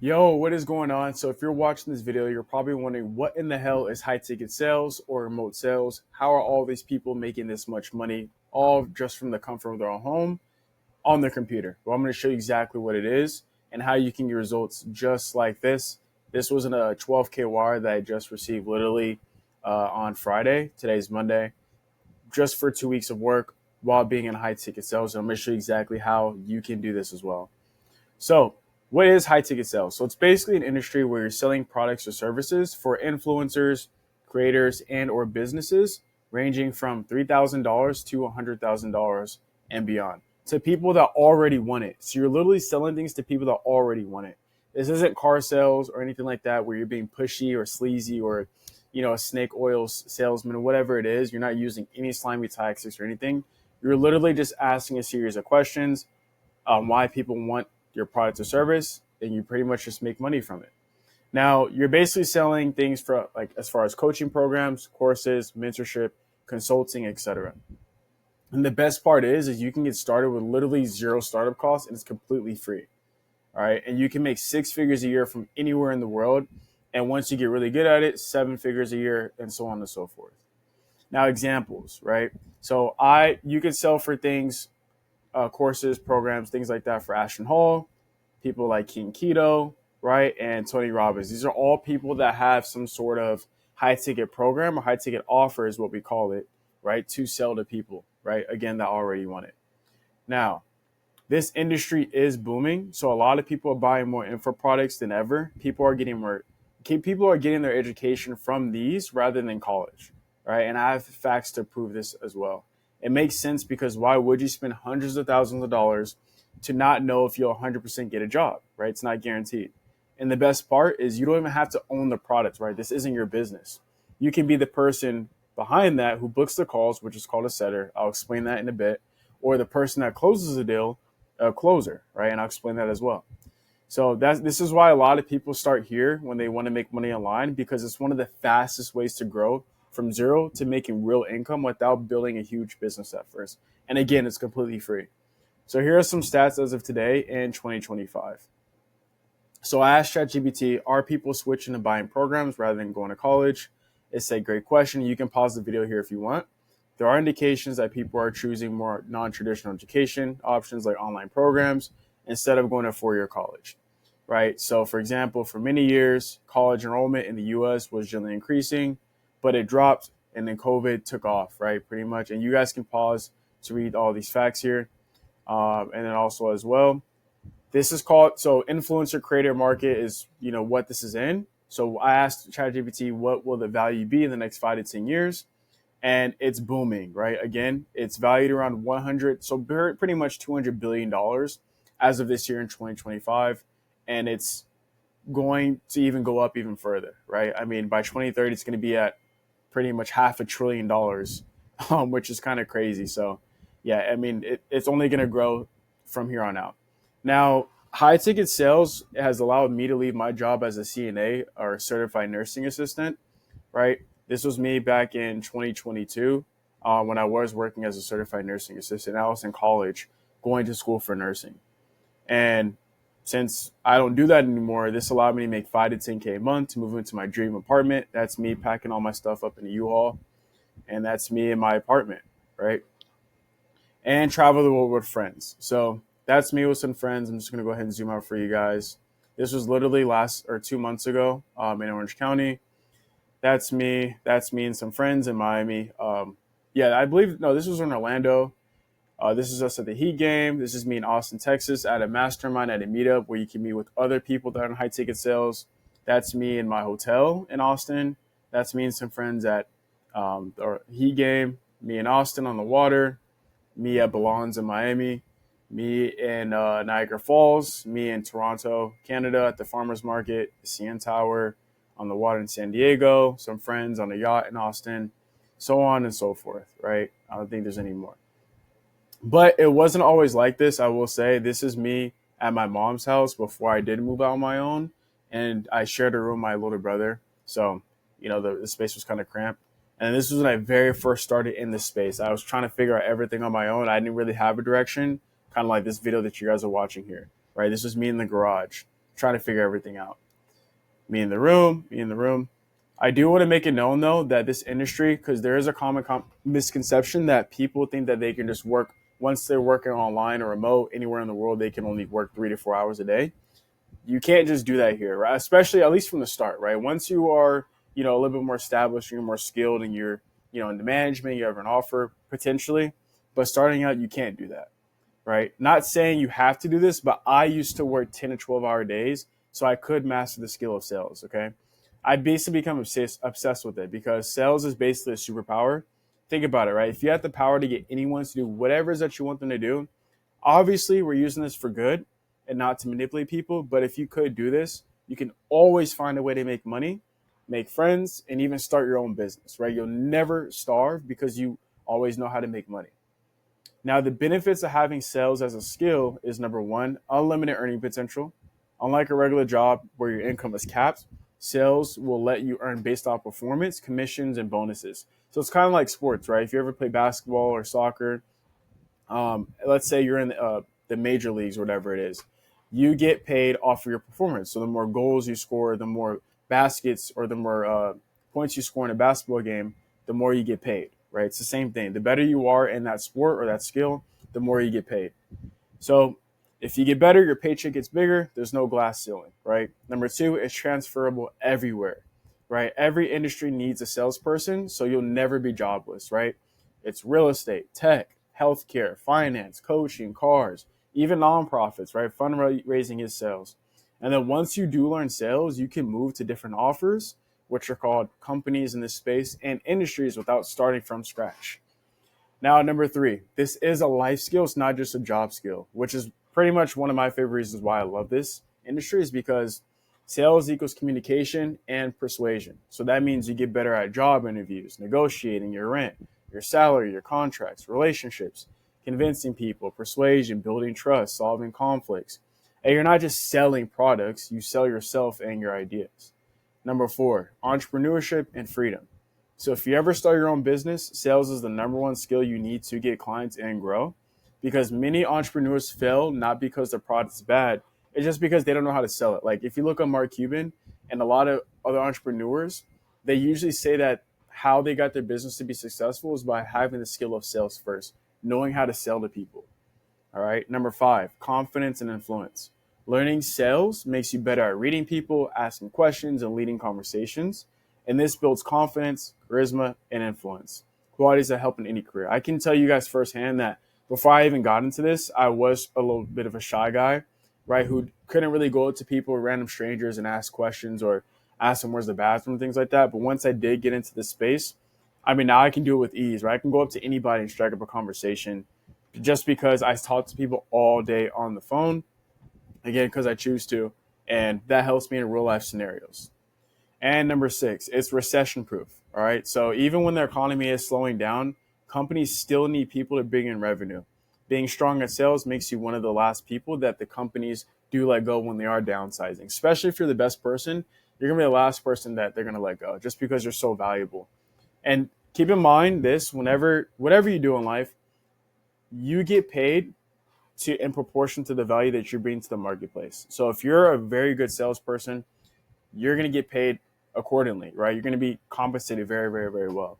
Yo, what is going on? So if you're watching this video, you're probably wondering what in the hell is high ticket sales or remote sales? How are all these people making this much money all just from the comfort of their own home on their computer? Well, I'm going to show you exactly what it is and how you can get results just like this. This wasn't a 12K wire that I just received literally on Friday. Today's Monday, just for 2 weeks of work while being in high ticket sales. And I'm going to show you exactly how you can do this as well. So, what is high ticket sales? So, it's basically an industry where you're selling products or services for influencers, creators, and or businesses ranging from $3,000 to $100,000 and beyond to people that already want it. So, you're literally selling things to people that already want it. This isn't car sales or anything like that where you're being pushy or sleazy or a snake oil salesman or whatever it is. You're not using any slimy tactics or anything. You're literally just asking a series of questions, why people want your product or service, and you pretty much just make money from it. Now, you're basically selling things for like as far as coaching programs, courses, mentorship, consulting, etc. And the best part is you can get started with literally zero startup costs and it's completely free. All right. And you can make six figures a year from anywhere in the world. And once you get really good at it, seven figures a year and so on and so forth. Now, examples, right? So you could sell for things, courses, programs, things like that for Ashton Hall, people like King Keto, right? And Tony Robbins. These are all people that have some sort of high ticket program or high ticket offer is what we call it, right? To sell to people, right? Again, that already want it. Now, this industry is booming. So a lot of people are buying more info products than ever. People are getting their education from these rather than college, right? And I have facts to prove this as well. It makes sense because why would you spend hundreds of thousands of dollars to not know if you'll 100% get a job, right? It's not guaranteed. And the best part is you don't even have to own the product, right? This isn't your business. You can be the person behind that who books the calls, which is called a setter. I'll explain that in a bit. Or the person that closes the deal, a closer, right? And I'll explain that as well. So this is why a lot of people start here when they want to make money online, because it's one of the fastest ways to grow from zero to making real income without building a huge business at first. And again, it's completely free. So here are some stats as of today in 2025. So I asked ChatGPT, are people switching to buying programs rather than going to college? It's a great question. You can pause the video here if you want. There are indications that people are choosing more non-traditional education options like online programs instead of going to four-year college, right? So for example, for many years, college enrollment in the US was generally increasing, but it dropped and then COVID took off, right? Pretty much. And you guys can pause to read all these facts here. And then also as well, this is called, so influencer creator market is, what this is in. So I asked ChatGPT, what will the value be in the next 5 to 10 years? And it's booming, right? Again, it's valued around 100, so pretty much $200 billion as of this year in 2025. And it's going to even go up even further, right? I mean, by 2030, it's going to be at pretty much $500 billion, which is kind of crazy. So, yeah, I mean, it's only going to grow from here on out. Now, high ticket sales has allowed me to leave my job as a CNA or certified nursing assistant, right? This was me back in 2022 when I was working as a certified nursing assistant. I was in college going to school for nursing. And since I don't do that anymore, this allowed me to make 5 to 10K a month to move into my dream apartment. That's me packing all my stuff up in a U-Haul. And that's me in my apartment, right? And travel the world with friends. So that's me with some friends. I'm just going to go ahead and zoom out for you guys. This was literally 2 months ago in Orange County. That's me. That's me and some friends in Miami. I believe, no, this was in Orlando. This is us at the Heat game. This is me in Austin, Texas, at a mastermind at a meetup where you can meet with other people that are in high ticket sales. That's me in my hotel in Austin. That's me and some friends at the Heat game. Me in Austin on the water. Me at Belons in Miami. Me in Niagara Falls. Me in Toronto, Canada at the Farmers Market, the CN Tower, on the water in San Diego. Some friends on a yacht in Austin, so on and so forth, right? I don't think there's any more. But it wasn't always like this. I will say this is me at my mom's house before I did move out on my own. And I shared a room with my little brother. So, the space was kind of cramped. And this was when I very first started in this space. I was trying to figure out everything on my own. I didn't really have a direction, kind of like this video that you guys are watching here, right? This was me in the garage trying to figure everything out. Me in the room. I do want to make it known, though, that this industry, because there is a common misconception that people think that they can just work, once they're working online or remote anywhere in the world, they can only work 3 to 4 hours a day. You can't just do that here, right? Especially at least from the start, right? Once you are, a little bit more established, you're more skilled, and you're, in the management, you have an offer potentially, but starting out, you can't do that, right? Not saying you have to do this, but I used to work 10 to 12-hour days so I could master the skill of sales, okay? I basically become obsessed with it because sales is basically a superpower. Think about it, right? If you have the power to get anyone to do whatever it is that you want them to do, obviously we're using this for good and not to manipulate people. But if you could do this, you can always find a way to make money, make friends, and even start your own business, right? You'll never starve because you always know how to make money. Now, the benefits of having sales as a skill is number one, unlimited earning potential. Unlike a regular job where your income is capped, sales will let you earn based off performance, commissions, and bonuses. So it's kind of like sports, right? If you ever play basketball or soccer, let's say you're in the major leagues or whatever it is, you get paid off of your performance. So the more goals you score, the more baskets or the more points you score in a basketball game, the more you get paid, right? It's the same thing. The better you are in that sport or that skill, the more you get paid. So if you get better, your paycheck gets bigger. There's no glass ceiling, right? Number two, it's transferable everywhere, right? Every industry needs a salesperson, so you'll never be jobless, right? It's real estate, tech, healthcare, finance, coaching, cars, even nonprofits, right? Fundraising is sales. And then once you do learn sales, you can move to different offers, which are called companies in this space and industries without starting from scratch. Now, number three, this is a life skill. It's not just a job skill, which is pretty much one of my favorite reasons why I love this industry is because sales equals communication and persuasion. So that means you get better at job interviews, negotiating your rent, your salary, your contracts, relationships, convincing people, persuasion, building trust, solving conflicts. And you're not just selling products, you sell yourself and your ideas. Number four, entrepreneurship and freedom. So if you ever start your own business, sales is the number one skill you need to get clients and grow, because many entrepreneurs fail not because the product's bad, it's just because they don't know how to sell it. Like if you look at Mark Cuban and a lot of other entrepreneurs, they usually say that how they got their business to be successful is by having the skill of sales first, knowing how to sell to people. All right. Number five, confidence and influence. Learning sales makes you better at reading people, asking questions, and leading conversations. And this builds confidence, charisma, and influence, qualities that help in any career. I can tell you guys firsthand that before I even got into this, I was a little bit of a shy guy, right, who couldn't really go up to people, random strangers, and ask questions or ask them where's the bathroom, things like that. But once I did get into this space, I mean, now I can do it with ease, right? I can go up to anybody and strike up a conversation just because I talk to people all day on the phone, again, because I choose to, and that helps me in real life scenarios. And number six, it's recession proof. All right. So even when the economy is slowing down, companies still need people to bring in revenue. Being strong at sales makes you one of the last people that the companies do let go when they are downsizing. Especially if you're the best person, you're going to be the last person that they're going to let go just because you're so valuable. And keep in mind this, whatever you do in life, you get paid in proportion to the value that you bring to the marketplace. So if you're a very good salesperson, you're going to get paid accordingly, right? You're going to be compensated very, very, very well.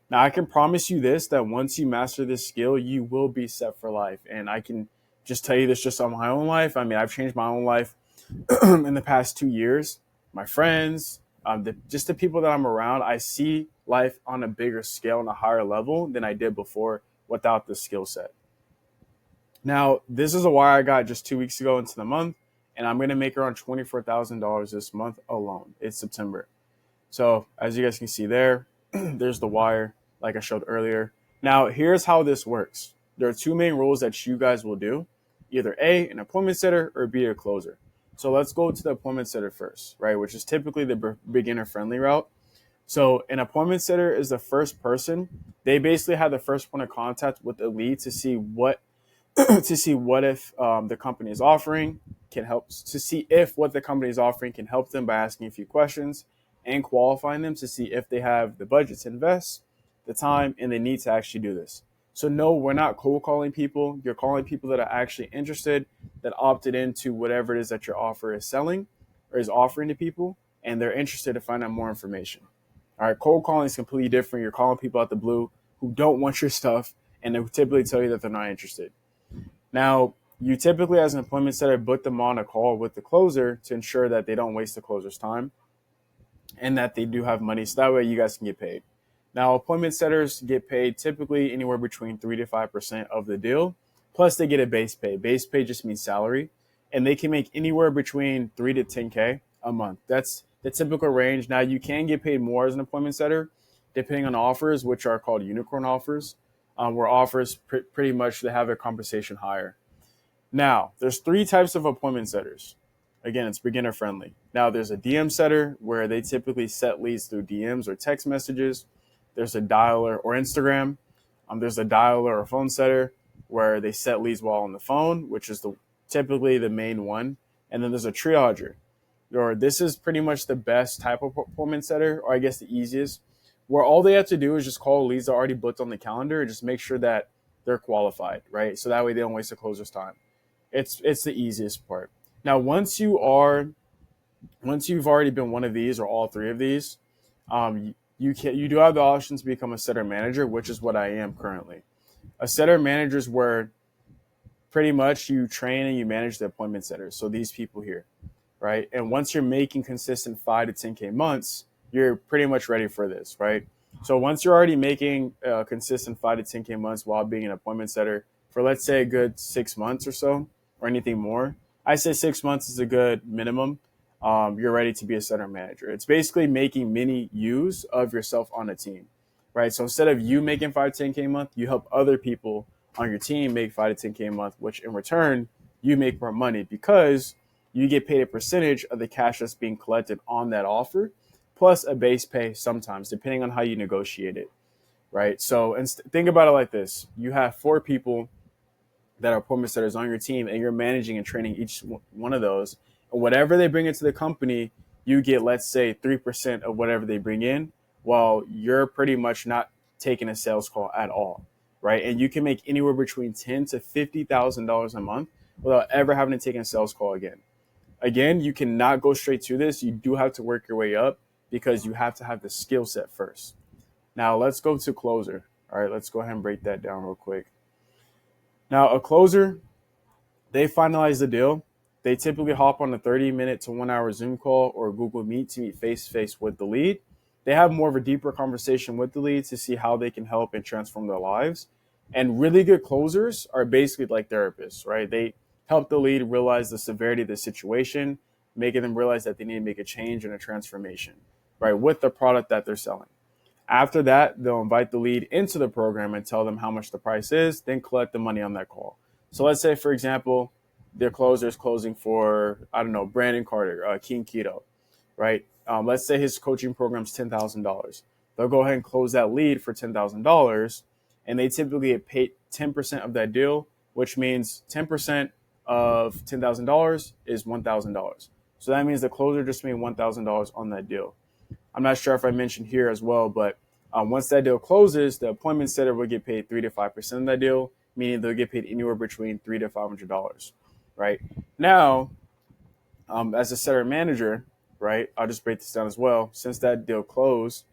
Now, I can promise you this, that once you master this skill, you will be set for life. And I can just tell you this just on my own life. I mean, I've changed my own life in the past 2 years. My friends, just the people that I'm around, I see life on a bigger scale and a higher level than I did before without this skill set. Now, this is a wire I got just 2 weeks ago into the month, and I'm going to make around $24,000 this month alone. It's September. So as you guys can see there, there's the wire like I showed earlier. Now, here's how this works. There are two main rules that you guys will do. Either A, an appointment setter, or B, a closer. So let's go to the appointment setter first, right, which is typically the beginner-friendly route. So an appointment setter is the first person. They basically have the first point of contact with the lead to see what if the company is offering can help, to see if what the company is offering can help them by asking a few questions and qualifying them to see if they have the budget to invest, the time, and the need to actually do this. So no, we're not cold calling people. You're calling people that are actually interested, that opted into whatever it is that your offer is selling or is offering to people, and they're interested to find out more information. All right, cold calling is completely different. You're calling people out the blue who don't want your stuff, and they typically tell you that they're not interested. Now, you typically, as an appointment setter, book them on a call with the closer to ensure that they don't waste the closer's time and that they do have money, so that way you guys can get paid. Now, appointment setters get paid typically anywhere between 3 to 5% of the deal, plus they get a base pay. Base pay just means salary, and they can make anywhere between 3 to 10K a month. That's the typical range. Now, you can get paid more as an appointment setter, depending on offers, which are called unicorn offers, where offers pretty much they have their compensation higher. Now, there's three types of appointment setters. Again, it's beginner friendly. Now, there's a DM setter where they typically set leads through DMs or text messages. There's a dialer or Instagram. There's a dialer or phone setter where they set leads while on the phone, which is typically the main one. And then there's a triager, or this is pretty much the best type of appointment setter, or I guess the easiest, where all they have to do is just call leads that are already booked on the calendar and just make sure that they're qualified, right? So that way they don't waste the closer's time. It's the easiest part. Now, once you've already been one of these or all three of these, you do have the option to become a setter manager, which is what I am currently. A setter manager is where pretty much you train and you manage the appointment setters. So these people here, right? And once you're making consistent 5 to 10K months, you're pretty much ready for this, right? So once you're already making consistent 5 to 10K months while being an appointment setter for, let's say, a good 6 months or so, or anything more, I say 6 months is a good minimum. You're ready to be a setter manager. It's basically making mini use of yourself on a team, right? So instead of you making 5 to 10K a month, you help other people on your team make 5 to 10K a month, which in return, you make more money because you get paid a percentage of the cash that's being collected on that offer, plus a base pay sometimes, depending on how you negotiate it, right? So think about it like this. You have 4 people that are appointment setters on your team, and you're managing and training each one of those. And whatever they bring into the company, you get, let's say, 3% of whatever they bring in, while you're pretty much not taking a sales call at all, right? And you can make anywhere between $10,000 to $50,000 a month without ever having to take a sales call again. Again, you cannot go straight to this. You do have to work your way up because you have to have the skill set first. Now, let's go to closer. All right, let's go ahead and break that down real quick. Now, a closer, they finalize the deal. They typically hop on a 30-minute to 1 hour Zoom call or Google Meet to meet face-to-face with the lead. They have more of a deeper conversation with the lead to see how they can help and transform their lives. And really good closers are basically like therapists, right? They help the lead realize the severity of the situation, making them realize that they need to make a change and a transformation, right, with the product that they're selling. After that, they'll invite the lead into the program and tell them how much the price is, then collect the money on that call. So let's say, for example, their closer is closing for, I don't know, Brandon Carter, King Keto, right? Let's say his coaching program is $10,000. They'll go ahead and close that lead for $10,000, and they typically get paid 10% of that deal, which means 10% of $10,000 is $1,000. So that means the closer just made $1,000 on that deal. I'm not sure if I mentioned here as well, but once that deal closes, the appointment setter will get paid 3 to 5% of that deal, meaning they'll get paid anywhere between $300 to $500, right? Now, as a setter manager, right, I'll just break this down as well. Since that deal closed,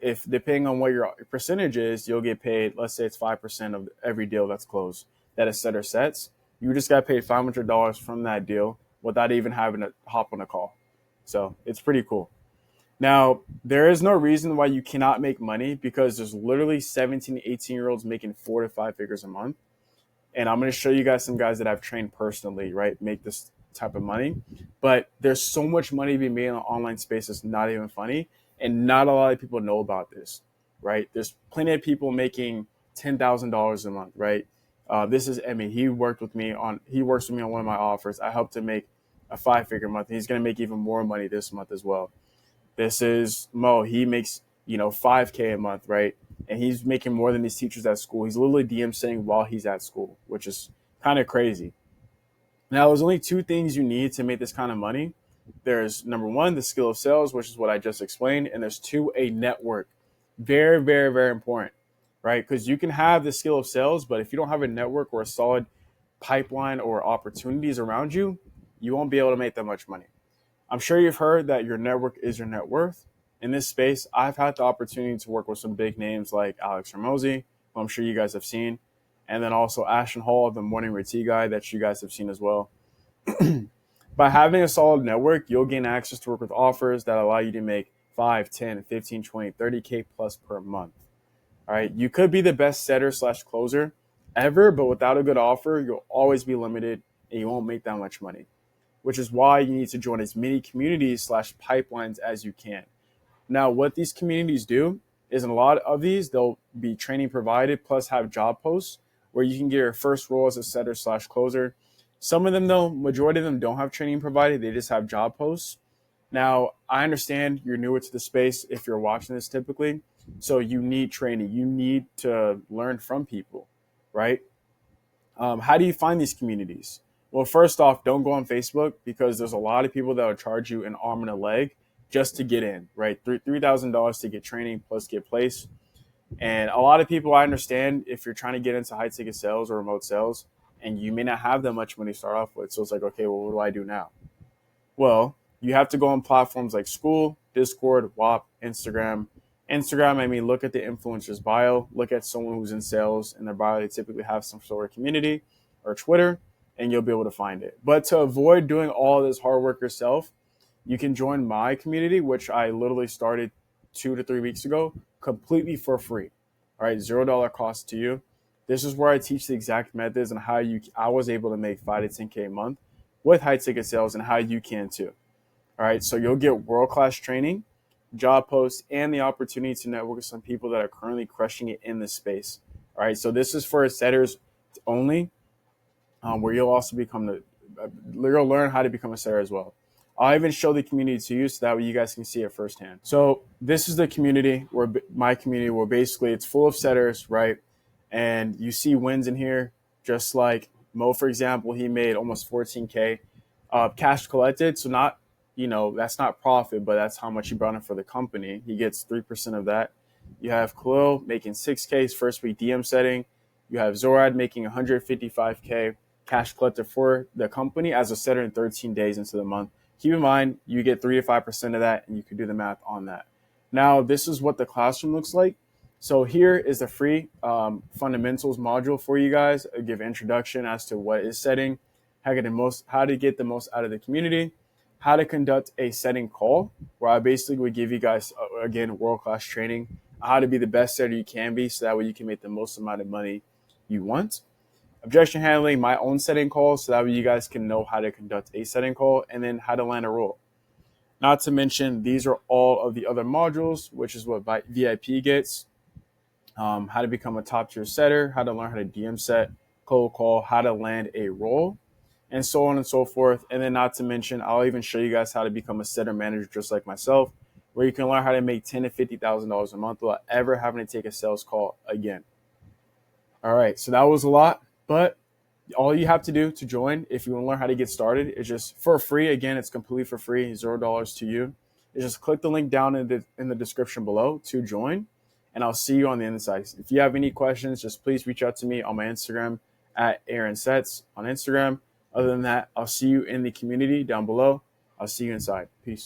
if depending on what your percentage is, you'll get paid, let's say it's 5% of every deal that's closed that a setter sets. You just got paid $500 from that deal without even having to hop on a call. So it's pretty cool. Now, there is no reason why you cannot make money because there's literally 17 to 18-year-olds making 4 to 5 figures a month. And I'm going to show you guys some guys that I've trained personally, right, make this type of money. But there's so much money being made in the online space that's not even funny. And not a lot of people know about this, right? There's plenty of people making $10,000 a month, right? This is Emmy. He works with me on one of my offers. I helped him make a 5-figure month. He's going to make even more money this month as well. This is Mo. He makes, $5K a month, right? And he's making more than these teachers at school. He's literally DM saying while he's at school, which is kind of crazy. Now, there's only 2 things you need to make this kind of money. There's number 1, the skill of sales, which is what I just explained. And there's 2, a network. Very, very, very important, right? Because you can have the skill of sales, but if you don't have a network or a solid pipeline or opportunities around you, you won't be able to make that much money. I'm sure you've heard that your network is your net worth. In this space, I've had the opportunity to work with some big names like Alex Ramosi, who I'm sure you guys have seen, and then also Ashton Hall, the morning routine guy that you guys have seen as well. By having a solid network, you'll gain access to work with offers that allow you to make 5, 10, 15, 20, 30K plus per month. All right. You could be the best setter slash closer ever, but without a good offer, you'll always be limited and you won't make that much money, which is why you need to join as many communities slash pipelines as you can. Now, what these communities do is in a lot of these, they'll be training provided plus have job posts where you can get your first role as a setter slash closer. Some of them, though, majority of them don't have training provided. They just have job posts. Now, I understand you're newer to the space if you're watching this typically. So you need training. You need to learn from people, right? How do you find these communities? Well, first off, don't go on Facebook because there's a lot of people that will charge you an arm and a leg just to get in, right? $3,000 to get training plus get placed. And a lot of people, I understand if you're trying to get into high ticket sales or remote sales and you may not have that much money to start off with. So it's like, okay, well, what do I do now? Well, you have to go on platforms like School, Discord, WAP, Instagram. Instagram, I mean, look at the influencer's bio, look at someone who's in sales and their bio, they typically have some sort of community, or Twitter, and you'll be able to find it. But to avoid doing all this hard work yourself, you can join my community, which I literally started 2 to 3 weeks ago, completely for free. All right, $0 cost to you. This is where I teach the exact methods and how I was able to make 5 to 10K a month with high ticket sales and how you can too. All right, so you'll get world-class training, job posts, and the opportunity to network with some people that are currently crushing it in this space. All right, so this is for setters only, where you'll also you'll learn how to become a setter as well. I'll even show the community to you so that way you guys can see it firsthand. So this is the community, my community, where basically it's full of setters, right? And you see wins in here, just like Mo, for example, he made almost 14K cash collected. So not, that's not profit, but that's how much he brought in for the company. He gets 3% of that. You have Khalil making 6K first week DM setting. You have Zorad making 155K cash collected for the company as a setter in 13 days into the month. Keep in mind, you get 3 to 5% of that, and you can do the math on that. Now, this is what the classroom looks like. So here is the free fundamentals module for you guys. I give introduction as to what is setting, how to get the most out of the community, how to conduct a setting call, where I basically would give you guys, again, world-class training, how to be the best setter you can be so that way you can make the most amount of money you want. Objection handling, my own setting call, so that way you guys can know how to conduct a setting call, and then how to land a role. Not to mention, these are all of the other modules, which is what VIP gets. How to become a top tier setter, how to learn how to DM set, cold call, how to land a role, and so on and so forth. And then not to mention, I'll even show you guys how to become a setter manager just like myself, where you can learn how to make $10,000 to $50,000 a month without ever having to take a sales call again. All right, so that was a lot. But all you have to do to join, if you want to learn how to get started, is just for free. Again, it's completely for free, $0 to you. Is just click the link down in the description below to join, and I'll see you on the inside. If you have any questions, just please reach out to me on my Instagram at Aaron Sets on Instagram. Other than that, I'll see you in the community down below. I'll see you inside. Peace.